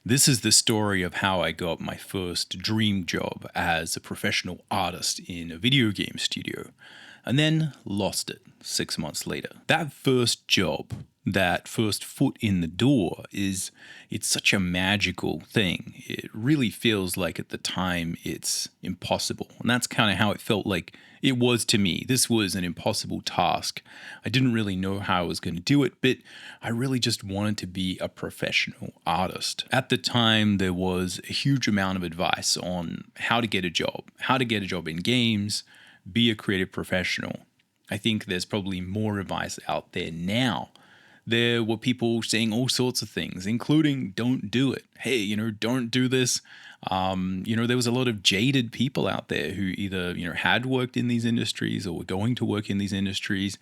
This is the story of how I got my first dream job as a professional artist in a video game studio, and then lost it 6 months later. That first job, that first foot in the door it's such a magical thing. It really feels like at the time it's impossible. And that's kind of how it felt like it was to me. This was an impossible task. I didn't really know how I was going to do it, but I really just wanted to be a professional artist. At the time, there was a huge amount of advice on how to get a job in games, be a creative professional. I think there's probably more advice out there now. There were people saying all sorts of things, including don't do it. Hey, don't do this. There was a lot of jaded people out there who either, had worked in these industries or were going to work in these industries.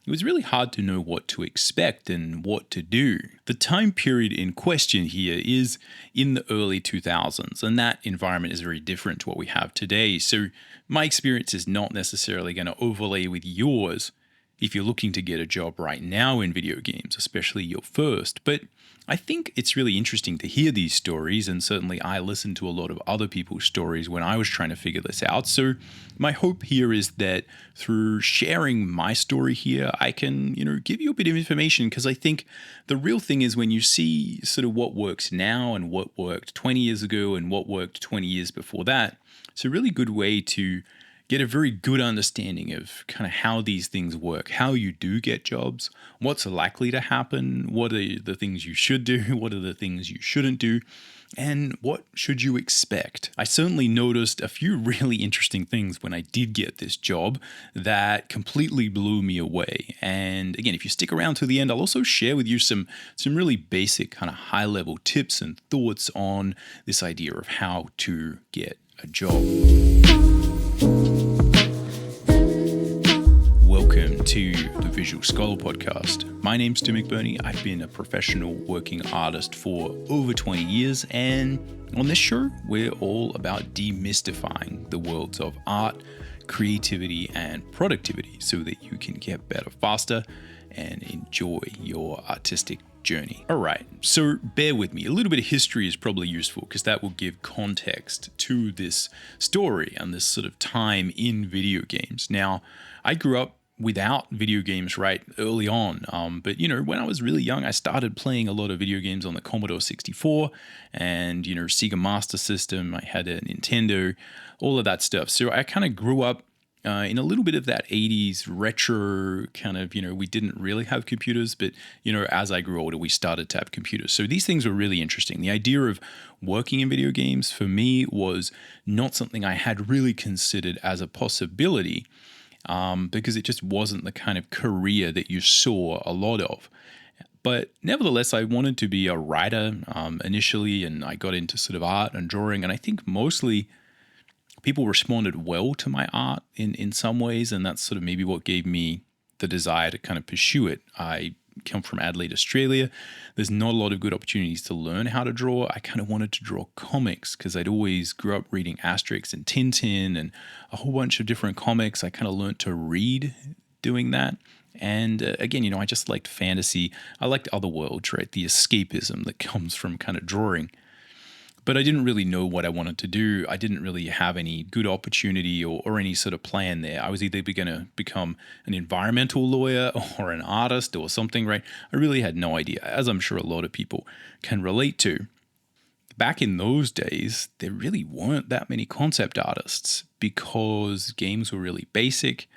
It was really hard to know what to expect and what to do. The time period in question here is in the early 2000s, and that environment is very different to what we have today. So my experience is not necessarily going to overlay with yours if you're looking to get a job right now in video games, especially your first. But I think it's really interesting to hear these stories, and certainly I listened to a lot of other people's stories when I was trying to figure this out. So my hope here is that through sharing my story here, I can, give you a bit of information, because I think the real thing is when you see sort of what works now and what worked 20 years ago and what worked 20 years before that, it's a really good way to get a very good understanding of kind of how these things work, how you do get jobs, what's likely to happen, what are the things you should do, what are the things you shouldn't do, and what should you expect. I certainly noticed a few really interesting things when I did get this job that completely blew me away. And again, if you stick around to the end, I'll also share with you some really basic kind of high-level tips and thoughts on this idea of how to get a job. Welcome to the Visual Scholar Podcast. My name's Mcburnie. I've been a professional working artist for over 20 years, and on this show, we're all about demystifying the worlds of art, creativity, and productivity so that you can get better faster and enjoy your artistic journey. All right, so bear with me. A little bit of history is probably useful because that will give context to this story and this sort of time in video games. Now, I grew up without video games right early on. But when I was really young, I started playing a lot of video games on the Commodore 64 and, Sega Master System. I had a Nintendo, all of that stuff. So I kind of grew up in a little bit of that 80s retro kind of, we didn't really have computers, but, as I grew older, we started to have computers. So these things were really interesting. The idea of working in video games for me was not something I had really considered as a possibility. Because it just wasn't the kind of career that you saw a lot of. But nevertheless, I wanted to be a writer initially, and I got into sort of art and drawing, and I think mostly people responded well to my art in some ways, and that's sort of maybe what gave me the desire to kind of pursue it. I come from Adelaide, Australia. There's not a lot of good opportunities to learn how to draw. I kind of wanted to draw comics because I'd always grew up reading Asterix and Tintin and a whole bunch of different comics. I kind of learned to read doing that. And again, I just liked fantasy. I liked other worlds, right? The escapism that comes from kind of drawing. But I didn't really know what I wanted to do. I didn't really have any good opportunity or any sort of plan there. I was either going to become an environmental lawyer or an artist or something, right? I really had no idea, as I'm sure a lot of people can relate to. Back in those days, there really weren't that many concept artists because games were really basic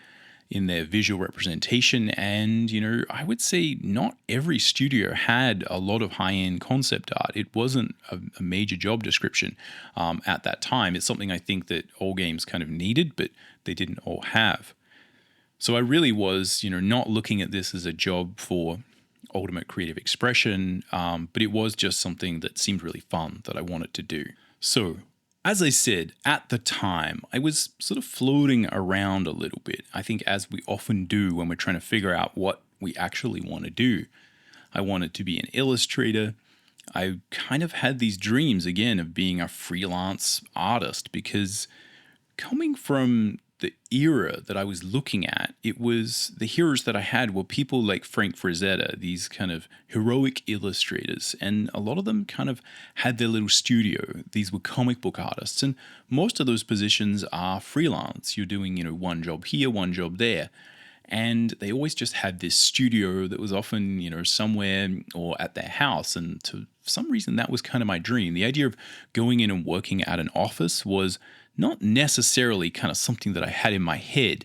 in their visual representation. And, I would say not every studio had a lot of high-end concept art. It wasn't a major job description at that time. It's something I think that all games kind of needed, but they didn't all have. So I really was, not looking at this as a job for ultimate creative expression, but it was just something that seemed really fun that I wanted to do. So as I said, at the time, I was sort of floating around a little bit. I think as we often do when we're trying to figure out what we actually want to do. I wanted to be an illustrator. I kind of had these dreams, again, of being a freelance artist because coming from the era that I was looking at, it was the heroes that I had were people like Frank Frazetta, these kind of heroic illustrators. And a lot of them kind of had their little studio. These were comic book artists. And most of those positions are freelance. You're doing, one job here, one job there. And they always just had this studio that was often, somewhere or at their house. And for some reason, that was kind of my dream. The idea of going in and working at an office was not necessarily kind of something that I had in my head.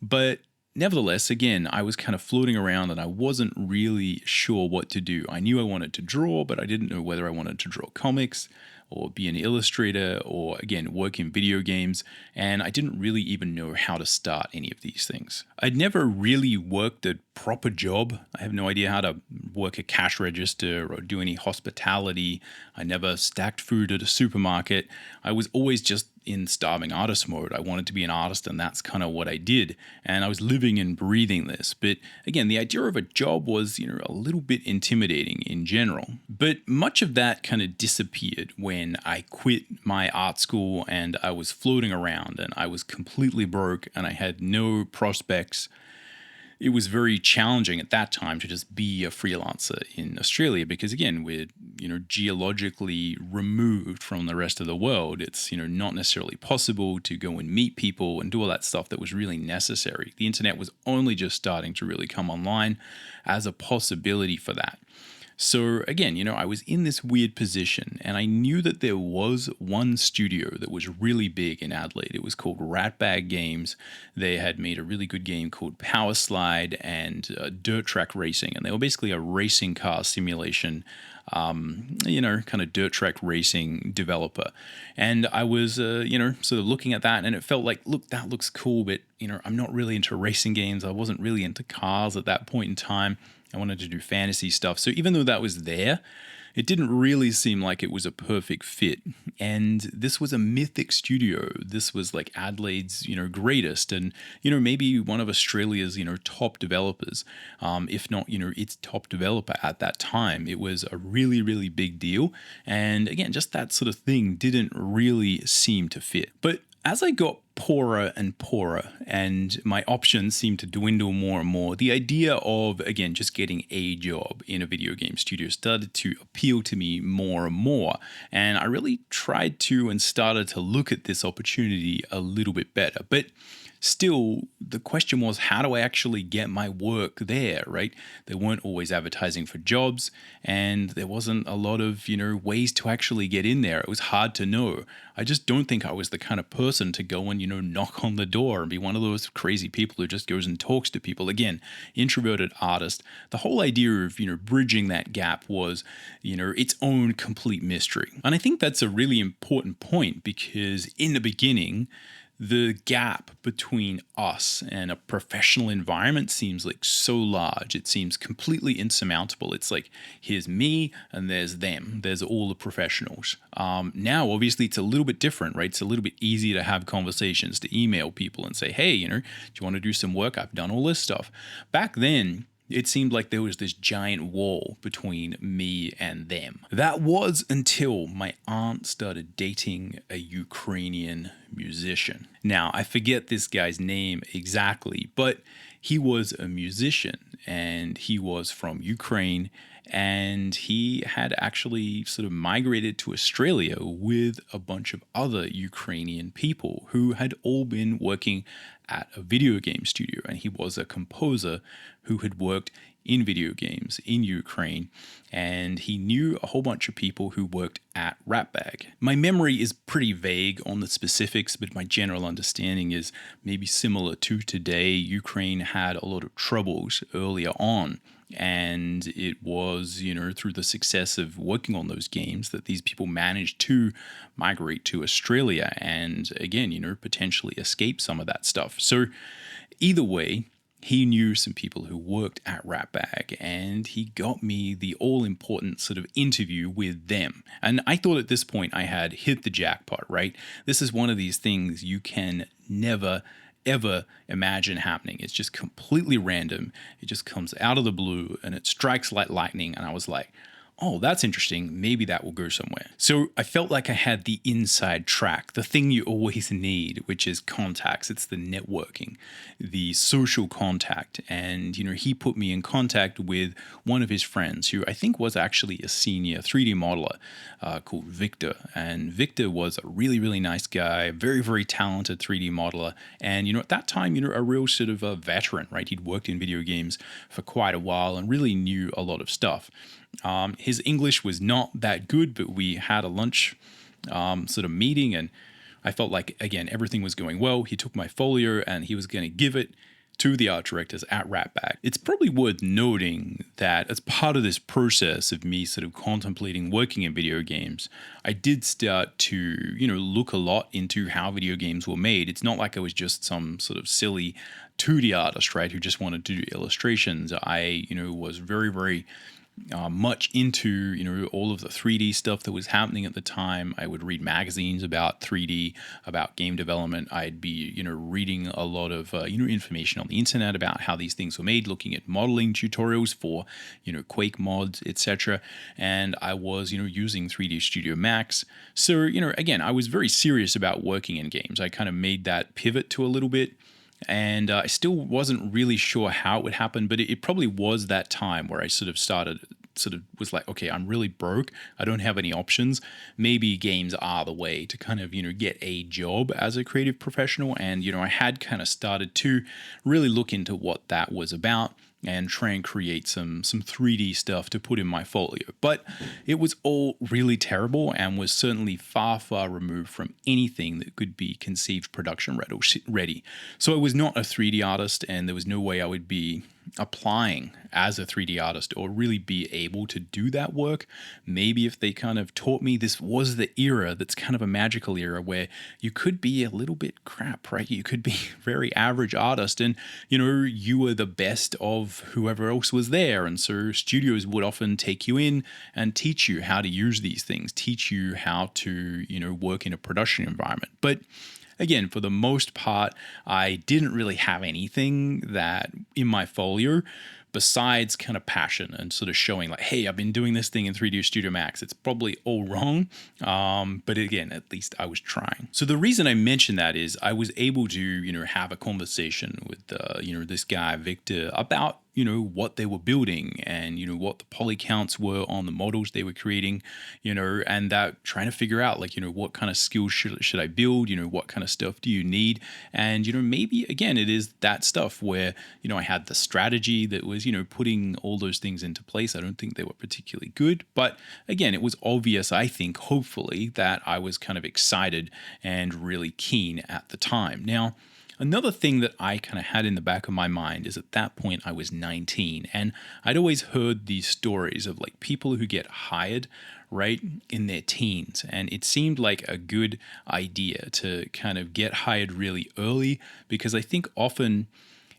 But nevertheless, again, I was kind of floating around and I wasn't really sure what to do. I knew I wanted to draw, but I didn't know whether I wanted to draw comics or be an illustrator or, again, work in video games. And I didn't really even know how to start any of these things. I'd never really worked a proper job. I have no idea how to work a cash register or do any hospitality. I never stacked food at a supermarket. I was always just in starving artist mode. I wanted to be an artist, and that's kind of what I did. And I was living and breathing this. But again, the idea of a job was, a little bit intimidating in general. But much of that kind of disappeared when I quit my art school and I was floating around and I was completely broke and I had no prospects. It was very challenging at that time to just be a freelancer in Australia because, again, we're, geologically removed from the rest of the world. It's, not necessarily possible to go and meet people and do all that stuff that was really necessary. The internet was only just starting to really come online as a possibility for that. So again, I was in this weird position and I knew that there was one studio that was really big in Adelaide. It was called Ratbag Games. They had made a really good game called Power Slide and Dirt Track Racing. And they were basically a racing car simulation, kind of dirt track racing developer. And I was, sort of looking at that and it felt like, look, that looks cool, but, I'm not really into racing games. I wasn't really into cars at that point in time. I wanted to do fantasy stuff. So even though that was there, it didn't really seem like it was a perfect fit. And this was a mythic studio. This was like Adelaide's, greatest and, maybe one of Australia's, top developers. If not, its top developer at that time. It was a really, really big deal. And again, just that sort of thing didn't really seem to fit. But as I got poorer and poorer and my options seemed to dwindle more and more, the idea of, again, just getting a job in a video game studio started to appeal to me more and more. And I really tried to and started to look at this opportunity a little bit better. But still, the question was, how do I actually get my work there, right? They weren't always advertising for jobs, and there wasn't a lot of, ways to actually get in there. It was hard to know. I just don't think I was the kind of person to go and, knock on the door and be one of those crazy people who just goes and talks to people. Again, introverted artist. The whole idea of, bridging that gap was, its own complete mystery. And I think that's a really important point because in the beginning, the gap between us and a professional environment seems like so large. It seems completely insurmountable. It's like, here's me and there's them. There's all the professionals. Now, obviously, it's a little bit different, right? It's a little bit easier to have conversations, to email people and say, hey, do you want to do some work? I've done all this stuff. Back then, it seemed like there was this giant wall between me and them. That was until my aunt started dating a Ukrainian musician. Now, I forget this guy's name exactly, but he was a musician and he was from Ukraine and he had actually sort of migrated to Australia with a bunch of other Ukrainian people who had all been working at a video game studio. And he was a composer who had worked in video games in Ukraine, and he knew a whole bunch of people who worked at Ratbag. My memory is pretty vague on the specifics, but my general understanding is maybe similar to today. Ukraine had a lot of troubles earlier on, and it was, through the success of working on those games that these people managed to migrate to Australia and, again, potentially escape some of that stuff. So either way, he knew some people who worked at Ratbag and he got me the all-important sort of interview with them. And I thought at this point I had hit the jackpot, right? This is one of these things you can never, ever imagine happening. It's just completely random. It just comes out of the blue and it strikes like lightning. And I was like, oh, that's interesting. Maybe that will go somewhere. So I felt like I had the inside track, the thing you always need, which is contacts. It's the networking, the social contact. And, he put me in contact with one of his friends who I think was actually a senior 3D modeler called Victor. And Victor was a really, really nice guy, very, very talented 3D modeler. And, at that time, a real sort of a veteran, right? He'd worked in video games for quite a while and really knew a lot of stuff. His English was not that good, but we had a lunch sort of meeting, and I felt like, again, everything was going well. He took my folio and he was going to give it to the art directors at Ratbag. It's probably worth noting that as part of this process of me sort of contemplating working in video games, I did start to, look a lot into how video games were made. It's not like I was just some sort of silly 2D artist, right, who just wanted to do illustrations. I, was very, very much into all of the 3D stuff that was happening at the time. I would read magazines about 3D, about game development. I'd be reading a lot of information on the internet about how these things were made, looking at modeling tutorials for Quake mods, etc. And I was using 3D Studio Max. So again, I was very serious about working in games. I kind of made that pivot to a little bit. And I still wasn't really sure how it would happen, but it probably was that time where I was like, okay, I'm really broke. I don't have any options. Maybe games are the way to kind of, get a job as a creative professional. And, I had kind of started to really look into what that was about and try and create some 3D stuff to put in my folio. But it was all really terrible and was certainly far, far removed from anything that could be conceived production ready. So I was not a 3D artist, and there was no way I would be applying as a 3D artist or really be able to do that work. Maybe if they kind of taught me, this was the era that's kind of a magical era where you could be a little bit crap, right? You could be a very average artist and, you were the best of whoever else was there. And so studios would often take you in and teach you how to use these things, teach you how to, work in a production environment. But again, for the most part, I didn't really have anything that in my folio besides kind of passion and sort of showing like, hey, I've been doing this thing in 3D Studio Max. It's probably all wrong. But again, at least I was trying. So the reason I mention that is I was able to, have a conversation with, this guy, Victor, about what they were building and, what the poly counts were on the models they were creating, and that trying to figure out like, what kind of skills should I build, what kind of stuff do you need? And, maybe again, it is that stuff where, I had the strategy that was, putting all those things into place. I don't think they were particularly good, but again, it was obvious, I think, hopefully, that I was kind of excited and really keen at the time. Now, another thing that I kind of had in the back of my mind is at that point I was 19, and I'd always heard these stories of like people who get hired right in their teens, and it seemed like a good idea to kind of get hired really early because I think often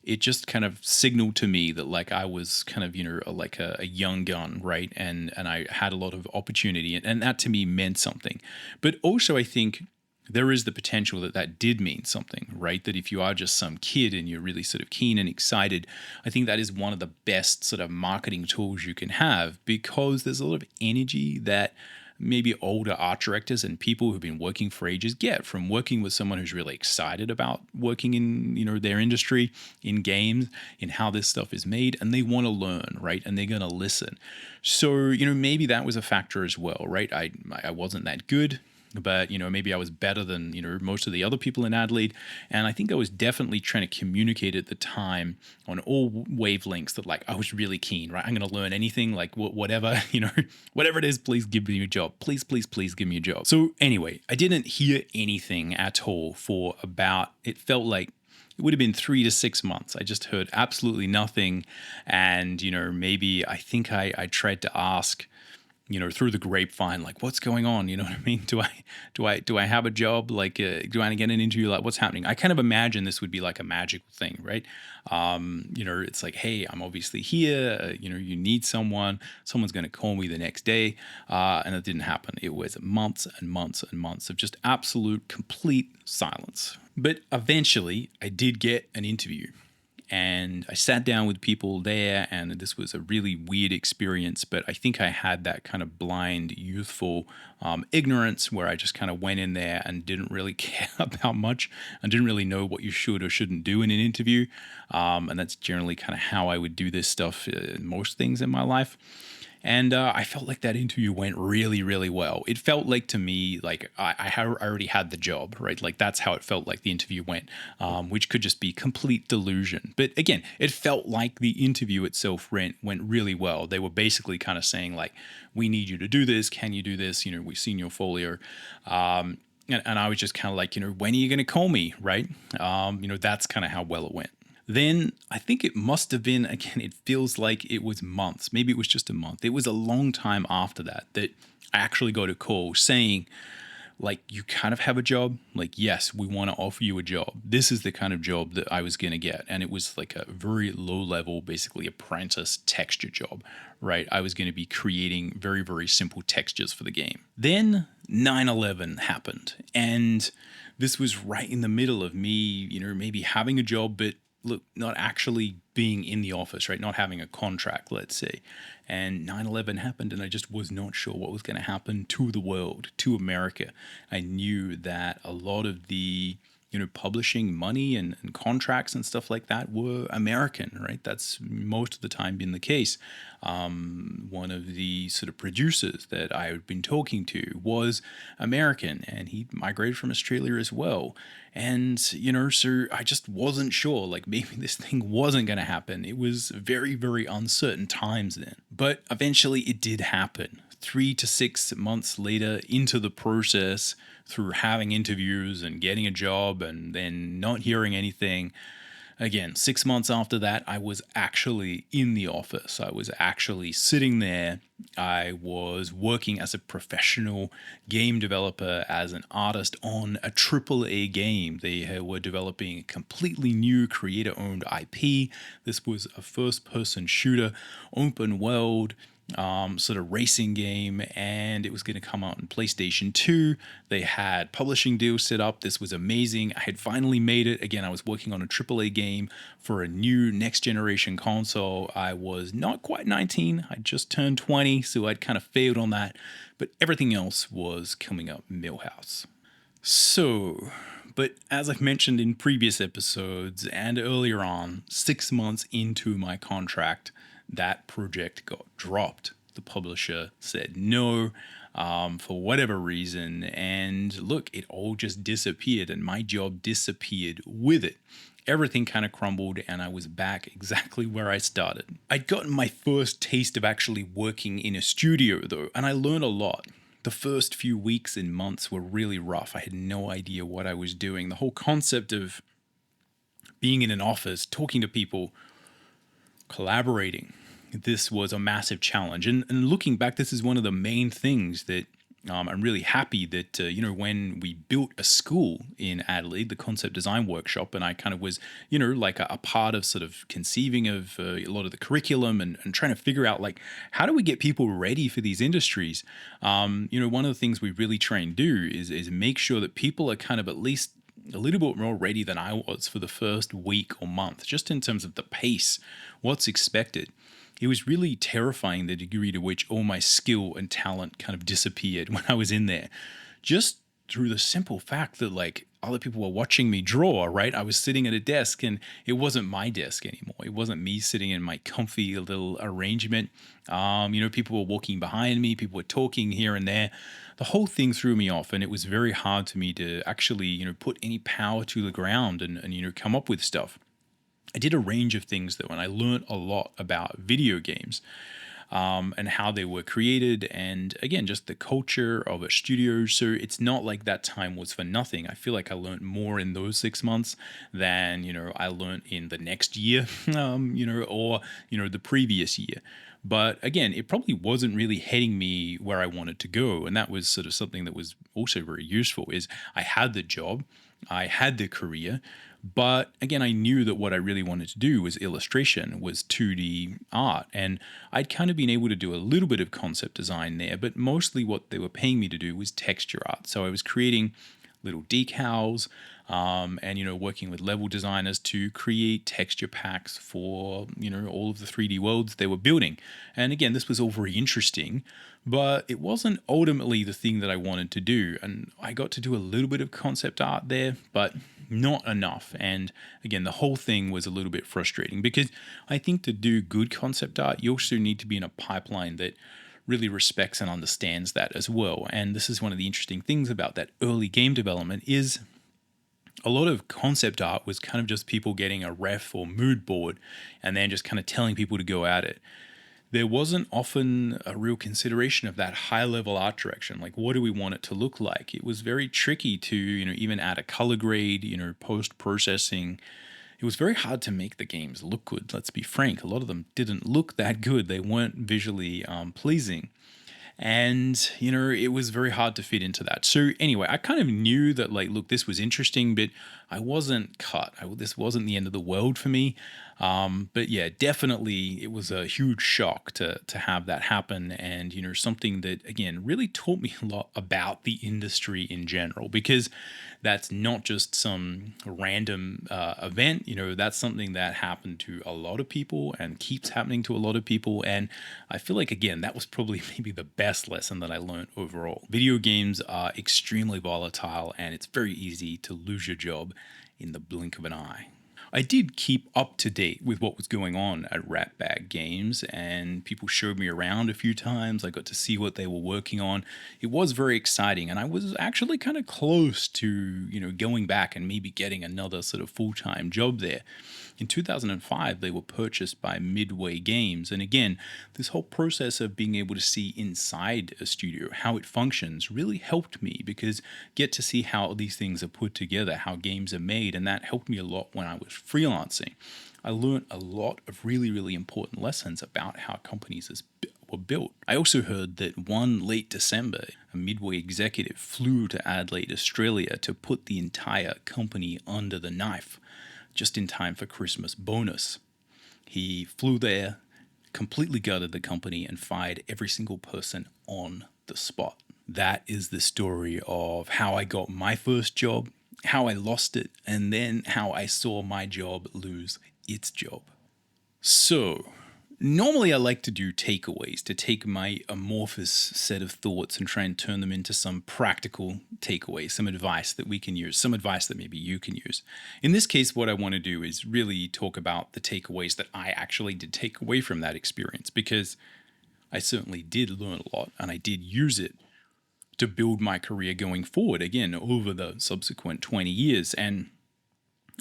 it just kind of signaled to me that like I was kind of, like a young gun, right? And I had a lot of opportunity, and that to me meant something. But also I think there is the potential that that did mean something, right? That if you are just some kid and you're really sort of keen and excited, I think that is one of the best sort of marketing tools you can have because there's a lot of energy that maybe older art directors and people who've been working for ages get from working with someone who's really excited about working in, their industry, in games, in how this stuff is made, and they want to learn, right? And they're going to listen. So, maybe that was a factor as well, right? I wasn't that good. But, maybe I was better than, most of the other people in Adelaide. And I think I was definitely trying to communicate at the time on all wavelengths that, like, I was really keen, right? I'm going to learn anything, like, whatever, whatever it is, please give me a job. Please, please, please give me a job. So anyway, I didn't hear anything at all for about, it felt like, it would have been 3 to 6 months. I just heard absolutely nothing. And, maybe I think I tried to ask, through the grapevine, like, what's going on? You know what I mean? Do I have a job? Like, do I get an interview? Like, what's happening? I kind of imagine this would be like a magical thing, right? It's like, hey, I'm obviously here. You need someone. Someone's going to call me the next day. And it didn't happen. It was months and months and months of just absolute, complete silence. But eventually I did get an interview. And I sat down with people there, and this was a really weird experience, but I think I had that kind of blind, youthful ignorance where I just kind of went in there and didn't really care about much and didn't really know what you should or shouldn't do in an interview. And that's generally kind of how I would do this stuff in most things in my life. And I felt like that interview went really, really well. It felt like to me, like I already had the job, right? Like that's how it felt like the interview went, which could just be complete delusion. But again, it felt like the interview itself went really well. They were basically kind of saying like, we need you to do this. Can you do this? We've seen your folio. And I was just kind of like, when are you going to call me, right? That's kind of how well it went. Then I think it must have been, again, it feels like it was months. Maybe it was just a month. It was a long time after that I actually got a call saying, like, you kind of have a job. Like, yes, we want to offer you a job. This is the kind of job that I was going to get. And it was like a very low level, basically apprentice texture job, right? I was going to be creating very, very simple textures for the game. Then 9/11 happened. And this was right in the middle of me, maybe having a job, but look, not actually being in the office, right? Not having a contract, let's say. And 9/11 happened, and I just was not sure what was going to happen to the world, to America. I knew that a lot of the, publishing money and contracts and stuff like that were American, right? That's most of the time been the case. One of the sort of producers that I had been talking to was American, and he migrated from Australia as well. And, so I just wasn't sure, like maybe this thing wasn't going to happen. It was very, very uncertain times then. But eventually it did happen. 3 to 6 months later into the process, through having interviews and getting a job and then not hearing anything. Again, 6 months after that, I was actually in the office. I was actually sitting there. I was working as a professional game developer, as an artist on a AAA game. They were developing a completely new creator-owned IP. This was a first-person shooter, open world, sort of racing game, and it was going to come out on PlayStation 2. They had publishing deals set up. This was amazing. I had finally made it. Again, I was working on a AAA game for a new next generation console. I was not quite 19. I just turned 20, so I'd kind of failed on that, but everything else was coming up millhouse. So, but as I've mentioned in previous episodes and earlier on, 6 months into my contract, that project got dropped. The publisher said no, for whatever reason. And look, it all just disappeared, and my job disappeared with it. Everything kind of crumbled, and I was back exactly where I started. I'd gotten my first taste of actually working in a studio though, and I learned a lot. The first few weeks and months were really rough. I had no idea what I was doing. The whole concept of being in an office, talking to people, collaborating, this was a massive challenge. And looking back, this is one of the main things that I'm really happy that, when we built a school in Adelaide, the concept design workshop, and I kind of was, like a part of sort of conceiving of a lot of the curriculum and trying to figure out, like, how do we get people ready for these industries? One of the things we really try and do is make sure that people are kind of at least a little bit more ready than I was for the first week or month, just in terms of the pace, what's expected. It was really terrifying the degree to which all my skill and talent kind of disappeared when I was in there, just through the simple fact that like other people were watching me draw, right? I was sitting at a desk and it wasn't my desk anymore. It wasn't me sitting in my comfy little arrangement. People were walking behind me, people were talking here and there. The whole thing threw me off, and it was very hard to me to actually, put any power to the ground and come up with stuff. I did a range of things though, and I learned a lot about video games and how they were created, and again, just the culture of a studio. So it's not like that time was for nothing. I feel like I learned more in those 6 months than, I learned in the next year, or the previous year. But again, it probably wasn't really heading me where I wanted to go. And that was sort of something that was also very useful, is I had the job, I had the career, but again, I knew that what I really wanted to do was illustration, was 2D art. And I'd kind of been able to do a little bit of concept design there, but mostly what they were paying me to do was texture art. So I was creating little decals, and, working with level designers to create texture packs for, all of the 3D worlds they were building. And again, this was all very interesting, but it wasn't ultimately the thing that I wanted to do. And I got to do a little bit of concept art there, but not enough. And again, the whole thing was a little bit frustrating because I think to do good concept art, you also need to be in a pipeline that really respects and understands that as well. And this is one of the interesting things about that early game development is a lot of concept art was kind of just people getting a ref or mood board and then just kind of telling people to go at it. There wasn't often a real consideration of that high level art direction. Like, what do we want it to look like? It was very tricky to, even add a color grade, post processing. It was very hard to make the games look good. Let's be frank. A lot of them didn't look that good. They weren't visually pleasing. And, it was very hard to fit into that. So anyway, I kind of knew that, look, this was interesting, but I wasn't cut. This wasn't the end of the world for me. But yeah, definitely it was a huge shock to have that happen. And, something that, again, really taught me a lot about the industry in general, because that's not just some random event. That's something that happened to a lot of people and keeps happening to a lot of people. And I feel like, again, that was probably maybe the best lesson that I learned overall. Video games are extremely volatile, and it's very easy to lose your job in the blink of an eye. I did keep up to date with what was going on at Ratbag Games, and people showed me around a few times. I got to see what they were working on. It was very exciting, and I was actually kind of close to, going back and maybe getting another sort of full-time job there. In 2005, they were purchased by Midway Games. And again, this whole process of being able to see inside a studio, how it functions, really helped me because get to see how these things are put together, how games are made. And that helped me a lot when I was freelancing. I learned a lot of really, really important lessons about how companies were built. I also heard that one late December, a Midway executive flew to Adelaide, Australia to put the entire company under the knife, just in time for Christmas bonus. He flew there, completely gutted the company, and fired every single person on the spot. That is the story of how I got my first job, how I lost it, and then how I saw my job lose its job. So, normally I like to do takeaways, to take my amorphous set of thoughts and try and turn them into some practical takeaways, some advice that we can use, some advice that maybe you can use. In this case, what I want to do is really talk about the takeaways that I actually did take away from that experience, because I certainly did learn a lot and I did use it to build my career going forward, again, over the subsequent 20 years. And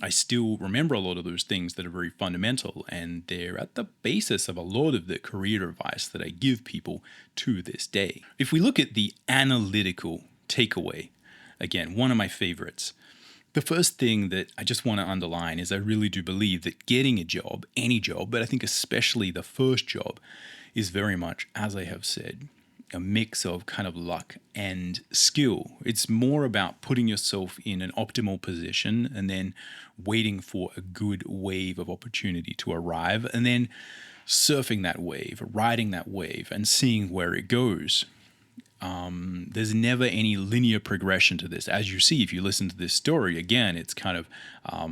I still remember a lot of those things that are very fundamental, and they're at the basis of a lot of the career advice that I give people to this day. If we look at the analytical takeaway, again, one of my favorites, the first thing that I just want to underline is I really do believe that getting a job, any job, but I think especially the first job, is very much, as I have said, a mix of kind of luck and skill. It's more about putting yourself in an optimal position and then waiting for a good wave of opportunity to arrive and then surfing that wave, riding that wave and seeing where it goes. There's never any linear progression to this. As you see, if you listen to this story, again, it's kind of,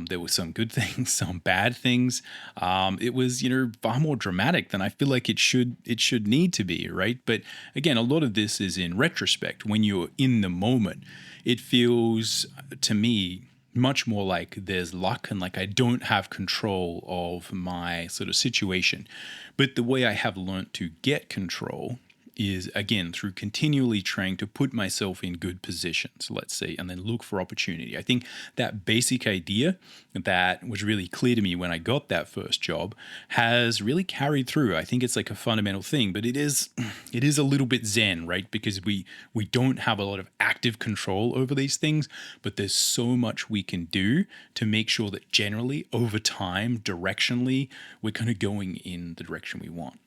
there were some good things, some bad things. It was, far more dramatic than I feel like it should need to be, right? But again, a lot of this is in retrospect. When you're in the moment, it feels to me much more like there's luck and like I don't have control of my sort of situation. But the way I have learned to get control is, again, through continually trying to put myself in good positions, let's say, and then look for opportunity. I think that basic idea that was really clear to me when I got that first job has really carried through. I think it's like a fundamental thing, but it is a little bit zen, right? Because we don't have a lot of active control over these things, but there's so much we can do to make sure that generally, over time, directionally, we're kind of going in the direction we want.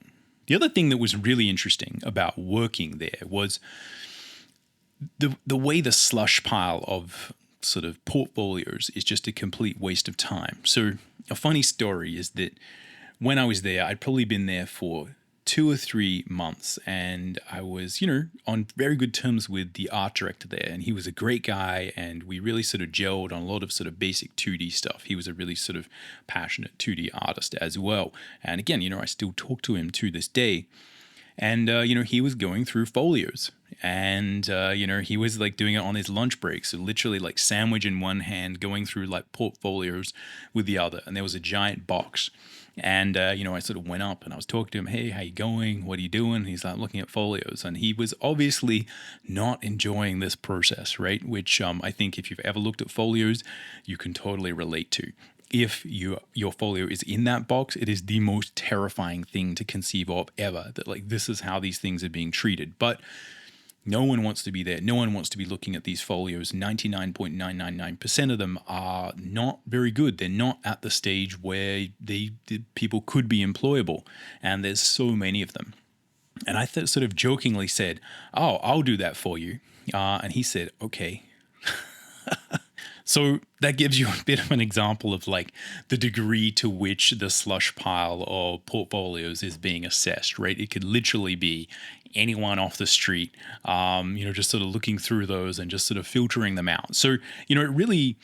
The other thing that was really interesting about working there was the way the slush pile of sort of portfolios is just a complete waste of time. So a funny story is that when I was there, I'd probably been there for 2 or 3 months, and I was, on very good terms with the art director there, and he was a great guy, and we really sort of gelled on a lot of sort of basic 2D stuff. He was a really sort of passionate 2D artist as well. And again, I still talk to him to this day. And, he was going through folios, and, he was like doing it on his lunch break. So literally like sandwich in one hand, going through like portfolios with the other. And there was a giant box. And, I sort of went up and I was talking to him. Hey, how you going? What are you doing? He's like looking at folios, and he was obviously not enjoying this process, right? Which I think if you've ever looked at folios, you can totally relate to. If your folio is in that box, it is the most terrifying thing to conceive of ever, that like this is how these things are being treated. But no one wants to be there. No one wants to be looking at these folios. 99.999% of them are not very good. They're not at the stage where the people could be employable. And there's so many of them. And I sort of jokingly said, oh, I'll do that for you. And he said, okay. So that gives you a bit of an example of like the degree to which the slush pile of portfolios is being assessed, right? It could literally be anyone off the street, just sort of looking through those and just sort of filtering them out. So, it really,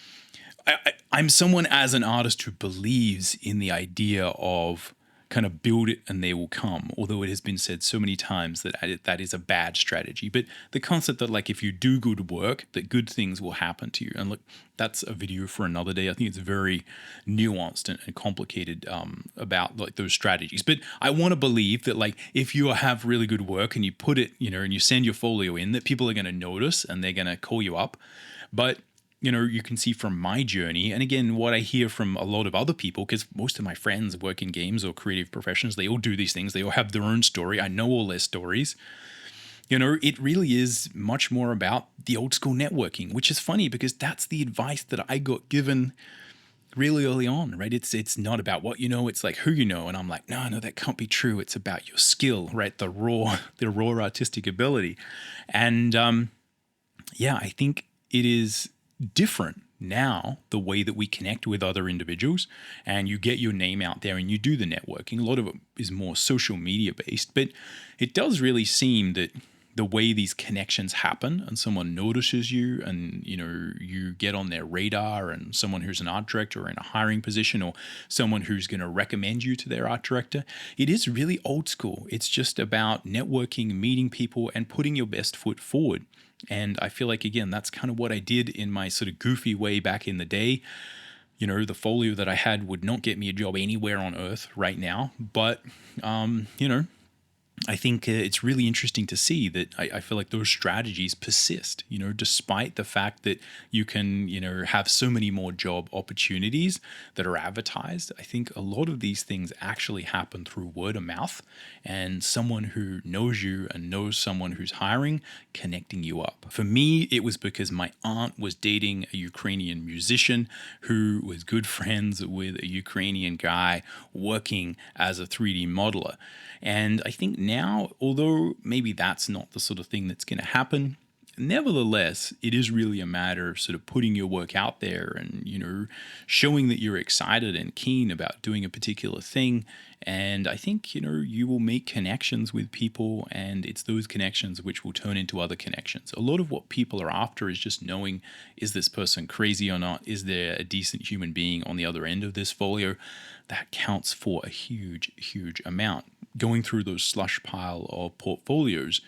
I'm someone as an artist who believes in the idea of kind of build it and they will come, although it has been said so many times that that is a bad strategy. But the concept that like if you do good work, that good things will happen to you. And look, that's a video for another day. I think it's very nuanced and complicated about like those strategies. But I want to believe that like if you have really good work and you put it, and you send your folio in, that people are going to notice and they're going to call you up. But you can see from my journey, and again, what I hear from a lot of other people, because most of my friends work in games or creative professions, they all do these things. They all have their own story. I know all their stories. It really is much more about the old school networking, which is funny because that's the advice that I got given really early on, right? It's not about what you know, it's like who you know. And I'm like, no, that can't be true. It's about your skill, right? The raw artistic ability. And I think it is different now, the way that we connect with other individuals, and you get your name out there and you do the networking. A lot of it is more social media based, but it does really seem that the way these connections happen and someone notices you and you get on their radar, and someone who's an art director or in a hiring position, or someone who's going to recommend you to their art director, it is really old school. It's just about networking, meeting people, and putting your best foot forward. And I feel like, again, that's kind of what I did in my sort of goofy way back in the day. The folio that I had would not get me a job anywhere on earth right now. But, I think it's really interesting to see that I feel like those strategies persist, despite the fact that you can, have so many more job opportunities that are advertised. I think a lot of these things actually happen through word of mouth, and someone who knows you and knows someone who's hiring, connecting you up. For me, it was because my aunt was dating a Ukrainian musician who was good friends with a Ukrainian guy working as a 3D modeler. And I think now, although maybe that's not the sort of thing that's going to happen, nevertheless, it is really a matter of sort of putting your work out there and, showing that you're excited and keen about doing a particular thing. And I think, you will make connections with people, and it's those connections which will turn into other connections. A lot of what people are after is just knowing, is this person crazy or not? Is there a decent human being on the other end of this folio? That counts for a huge, huge amount. Going through those slush pile of portfolios,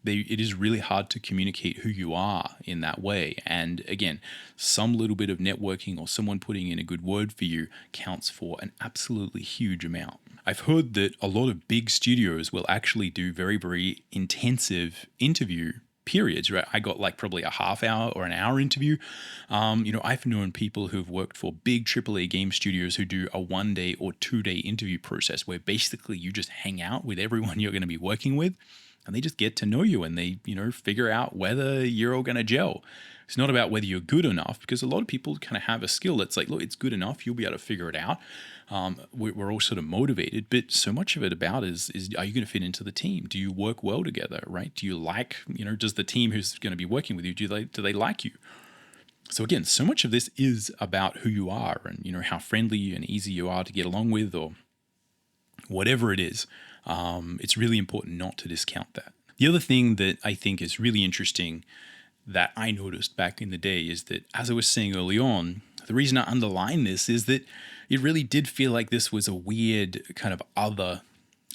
it is really hard to communicate who you are in that way. And again, some little bit of networking or someone putting in a good word for you counts for an absolutely huge amount. I've heard that a lot of big studios will actually do very, very intensive interview periods, right? I got like probably a half hour or an hour interview. I've known people who've worked for big AAA game studios who do a 1 day or 2 day interview process where basically you just hang out with everyone you're going to be working with, and they just get to know you and they, figure out whether you're all going to gel. It's not about whether you're good enough, because a lot of people kind of have a skill that's like, look, it's good enough. You'll be able to figure it out. We're all sort of motivated, but so much of it about is are you going to fit into the team? Do you work well together, right? Do you like, does the team who's going to be working with you, do they like you? So again, so much of this is about who you are and, how friendly and easy you are to get along with, or whatever it is. It's really important not to discount that. The other thing that I think is really interesting that I noticed back in the day is that, as I was saying early on, the reason I underline this is that it really did feel like this was a weird kind of other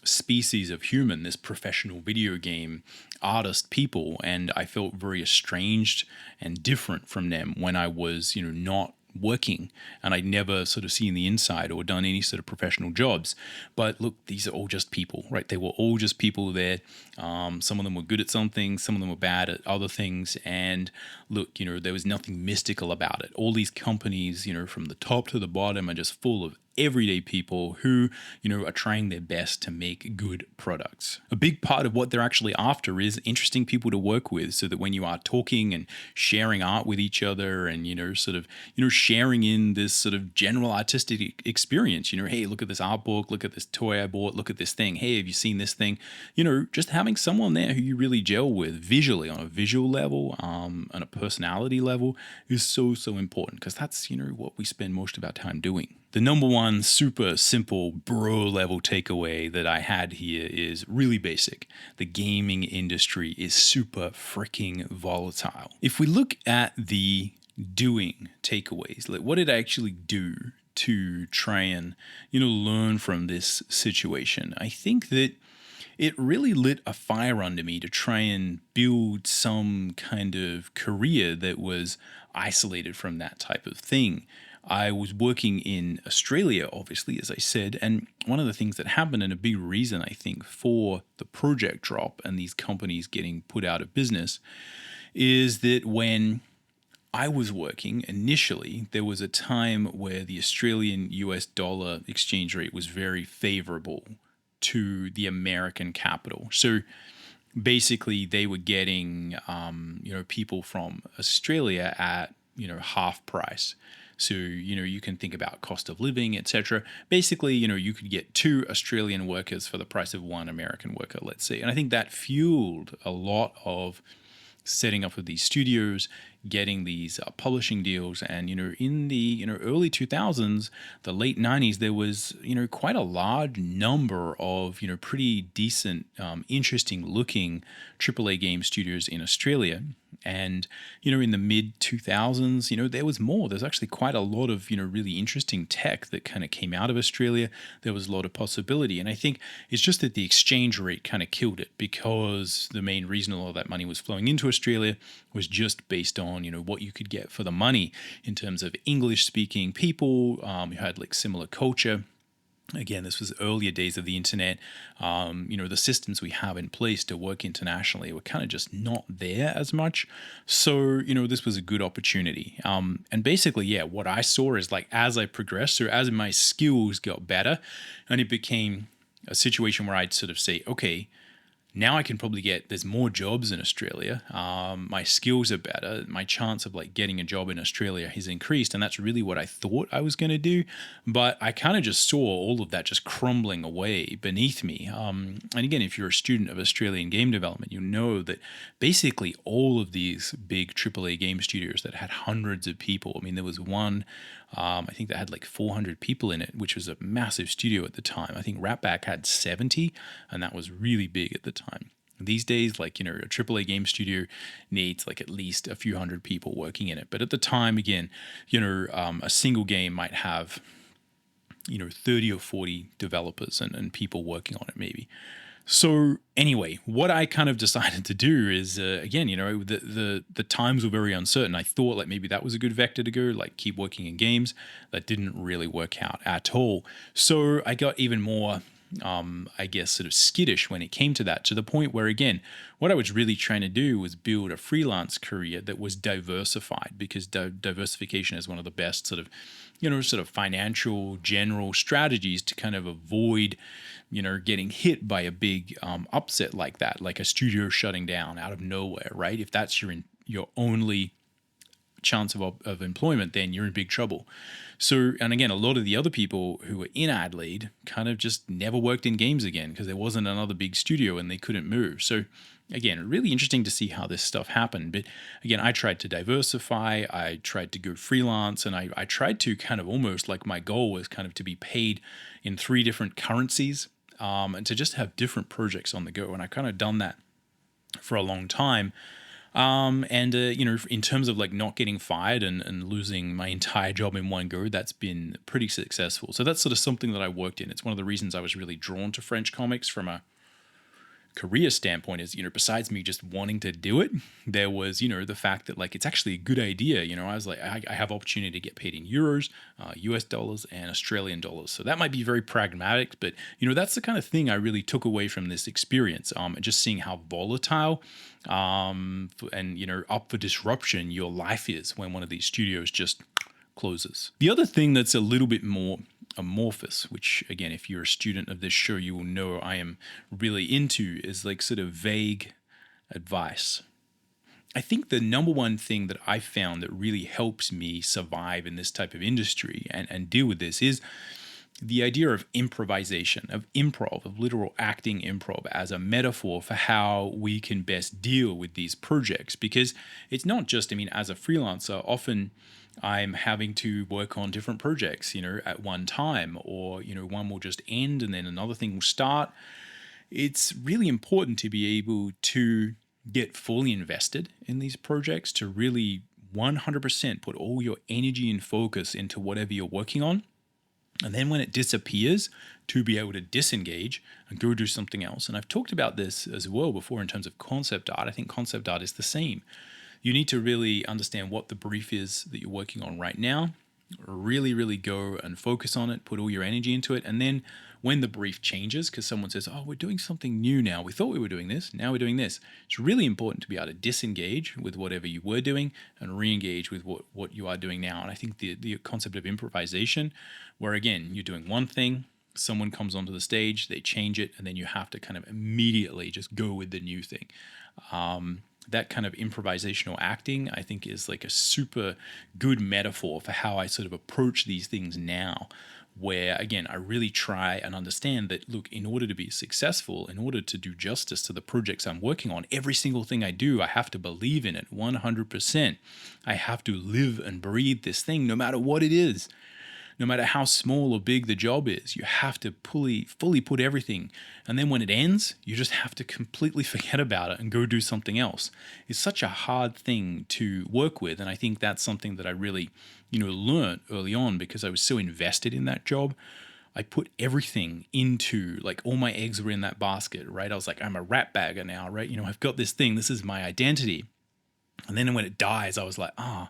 species of human, this professional video game artist people, and I felt very estranged and different from them when I was, not working, and I'd never sort of seen the inside or done any sort of professional jobs. But look, these are all just people, right? They were all just people there. Some of them were good at some things, some of them were bad at other things, and look, there was nothing mystical about it. All these companies, from the top to the bottom, are just full of everyday people who, are trying their best to make good products. A big part of what they're actually after is interesting people to work with, so that when you are talking and sharing art with each other and, sharing in this sort of general artistic experience, hey, look at this art book, look at this toy I bought, look at this thing. Hey, have you seen this thing? Just having someone there who you really gel with visually on a visual level, on a personality level is so important, because that's, what we spend most of our time doing. The number one super simple bro level takeaway that I had here is really basic. The gaming industry is super freaking volatile. If we look at the doing takeaways, like what did I actually do to try and, learn from this situation? I think that it really lit a fire under me to try and build some kind of career that was isolated from that type of thing. I was working in Australia, obviously, as I said, and one of the things that happened, and a big reason, I think, for the project drop and these companies getting put out of business, is that when I was working initially, there was a time where the Australian US dollar exchange rate was very favorable to the American capital. So basically, they were getting, people from Australia at, half price. So, you can think about cost of living, etc. Basically, you could get 2 Australian workers for the price of 1 American worker, let's say. And I think that fueled a lot of setting up with these studios, getting these publishing deals. And, in the, early 2000s, the late 90s, there was, quite a large number of, pretty decent, interesting looking AAA game studios in Australia. And, in the mid 2000s, there was more. There's actually quite a lot of, really interesting tech that kind of came out of Australia. There was a lot of possibility. And I think it's just that the exchange rate kind of killed it, because the main reason all of that money was flowing into Australia was just based on, what you could get for the money in terms of English speaking people who had like similar culture. Again, this was earlier days of the internet. The systems we have in place to work internationally were kind of just not there as much. So, this was a good opportunity. And basically, what I saw is like, as I progressed, so as my skills got better, and it became a situation where I'd sort of say, okay, now I can probably there's more jobs in Australia. My skills are better. My chance of like getting a job in Australia has increased. And that's really what I thought I was going to do. But I kind of just saw all of that just crumbling away beneath me. And again, if you're a student of Australian game development, you know that basically all of these big AAA game studios that had hundreds of people. I mean, there was one, I think that had like 400 people in it, which was a massive studio at the time. I think Ratbag had 70, and that was really big at the time. These days, like, a AAA game studio needs like at least a few hundred people working in it. But at the time, again, a single game might have, 30 or 40 developers and people working on it maybe. So anyway, what I kind of decided to do is, again, the times were very uncertain. I thought like maybe that was a good vector to go, like keep working in games. That didn't really work out at all. So I got even more, sort of skittish when it came to that, to the point where, again, what I was really trying to do was build a freelance career that was diversified, because diversification is one of the best sort of financial general strategies to kind of avoid, getting hit by a big upset like that, like a studio shutting down out of nowhere, right? If that's your only chance of employment, then you're in big trouble. So, and again, a lot of the other people who were in Adelaide kind of just never worked in games again, because there wasn't another big studio and they couldn't move. So again, really interesting to see how this stuff happened. But again, I tried to diversify, I tried to go freelance, and I tried to kind of almost like my goal was kind of to be paid in 3 different currencies and to just have different projects on the go. And I kind of done that for a long time. In terms of like not getting fired and losing my entire job in one go, that's been pretty successful. So that's sort of something that I worked in. It's one of the reasons I was really drawn to French comics from a career standpoint is, besides me just wanting to do it, there was, the fact that like it's actually a good idea. I was like, I have opportunity to get paid in euros, US dollars, and Australian dollars. So that might be very pragmatic, but that's the kind of thing I really took away from this experience. Just seeing how volatile and up for disruption your life is when one of these studios just closes. The other thing that's a little bit more amorphous, which again, if you're a student of this show, you will know I am really into, is like sort of vague advice. I think the number one thing that I found that really helps me survive in this type of industry and deal with this is the idea of improvisation, of improv, of literal acting improv as a metaphor for how we can best deal with these projects. Because it's not just, as a freelancer, often I'm having to work on different projects, at one time, or, one will just end and then another thing will start. It's really important to be able to get fully invested in these projects, to really 100% put all your energy and focus into whatever you're working on. And then when it disappears, to be able to disengage and go do something else. And I've talked about this as well before in terms of concept art. I think concept art is the same. You need to really understand what the brief is that you're working on right now, really, really go and focus on it, put all your energy into it. And then when the brief changes, because someone says, oh, we're doing something new now. We thought we were doing this. Now we're doing this. It's really important to be able to disengage with whatever you were doing and re-engage with what you are doing now. And I think the concept of improvisation, where again, you're doing one thing, someone comes onto the stage, they change it, and then you have to kind of immediately just go with the new thing. That kind of improvisational acting, I think, is like a super good metaphor for how I sort of approach these things now, where, again, I really try and understand that, look, in order to be successful, in order to do justice to the projects I'm working on, every single thing I do, I have to believe in it 100%. I have to live and breathe this thing no matter what it is. No matter how small or big the job is, you have to fully put everything. And then when it ends, you just have to completely forget about it and go do something else. It's such a hard thing to work with. And I think that's something that I really, learned early on because I was so invested in that job. I put everything into, like, all my eggs were in that basket, right? I was like, I'm a ratbagger now, right? I've got this thing. This is my identity. And then when it dies, I was like, well,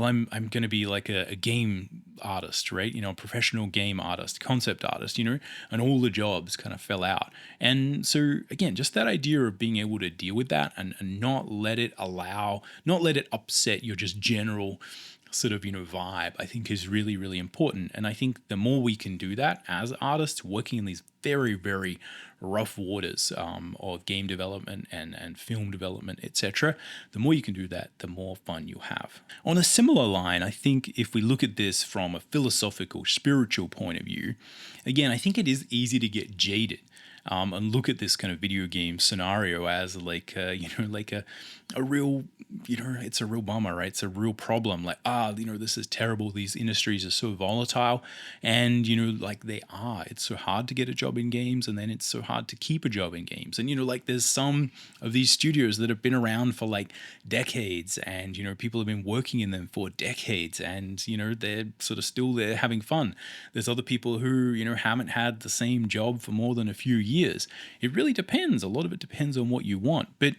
I'm going to be like a game artist, right? A professional game artist, concept artist, and all the jobs kind of fell out. And so again, just that idea of being able to deal with that and not let it upset your just general sort of, vibe, I think is really, really important. And I think the more we can do that as artists working in these very, very rough waters of game development and film development, etc., the more you can do that, the more fun you'll have. On a similar line, I think if we look at this from a philosophical, spiritual point of view, again, I think it is easy to get jaded and look at this kind of video game scenario as like a real, it's a real bummer, right? It's a real problem. Like, this is terrible. These industries are so volatile, and they are. It's so hard to get a job in games, and then it's so hard to keep a job in games. And there's some of these studios that have been around for like decades, and people have been working in them for decades, and they're sort of still there having fun. There's other people who haven't had the same job for more than a few years. It really depends. A lot of it depends on what you want. But,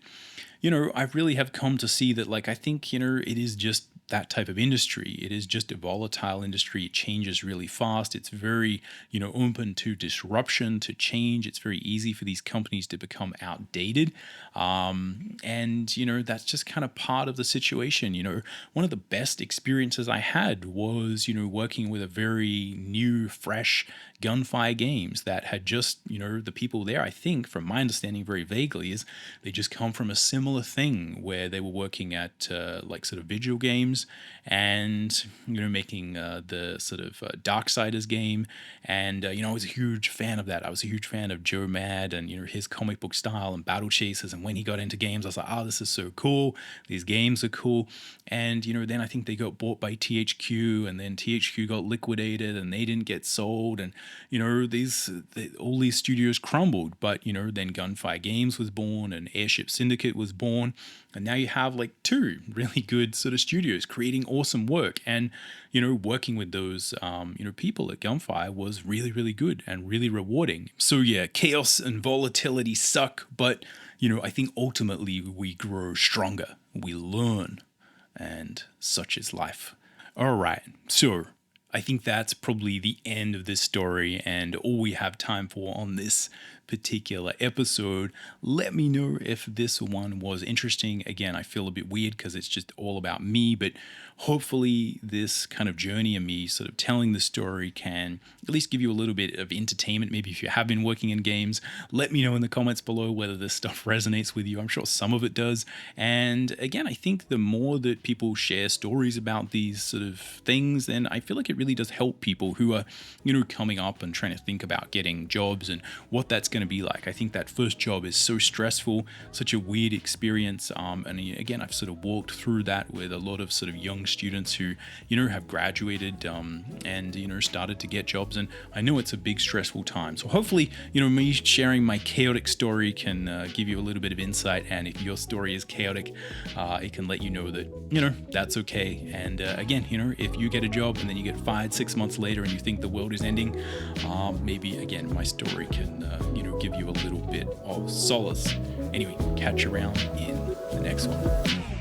I really have come to see that, like, I think, it is just that type of industry. It is just a volatile industry. It changes really fast. It's very, open to disruption, to change. It's very easy for these companies to become outdated. That's just kind of part of the situation. One of the best experiences I had was, working with a very new, fresh Gunfire Games that had just, the people there, I think, from my understanding very vaguely, is they just come from a similar thing where they were working at like sort of visual games games, and making the sort of Darksiders game. And I was a huge fan of that. I was a huge fan of Joe Mad and his comic book style and battle chases. And when he got into games, I was like, oh, this is so cool. These games are cool. And then I think they got bought by THQ, and then THQ got liquidated, and they didn't get sold. And all these studios crumbled. But then Gunfire Games was born, and Airship Syndicate was born, and now you have like two really good sort of studios creating awesome work. And working with those people at Gunfire was really, really good and really rewarding. So yeah, chaos and volatility suck, but I think ultimately we grow stronger, we learn, and such is life. All right, so I think that's probably the end of this story and all we have time for on this particular episode. Let me know if this one was interesting. Again, I feel a bit weird because it's just all about me, but hopefully this kind of journey and me sort of telling the story can at least give you a little bit of entertainment. Maybe if you have been working in games, let me know in the comments below whether this stuff resonates with you. I'm sure some of it does. And again, I think the more that people share stories about these sort of things, then I feel like it really does help people who are, coming up and trying to think about getting jobs and what that's going to be like. I think that first job is so stressful, such a weird experience. And again, I've sort of walked through that with a lot of sort of young students who, have graduated and, started to get jobs. And I know it's a big stressful time. So hopefully, me sharing my chaotic story can give you a little bit of insight. And if your story is chaotic, it can let you know that, that's okay. And again, if you get a job and then you get fired 6 months later and you think the world is ending, maybe again, my story can, give you a little bit of solace. Anyway, catch you around in the next one.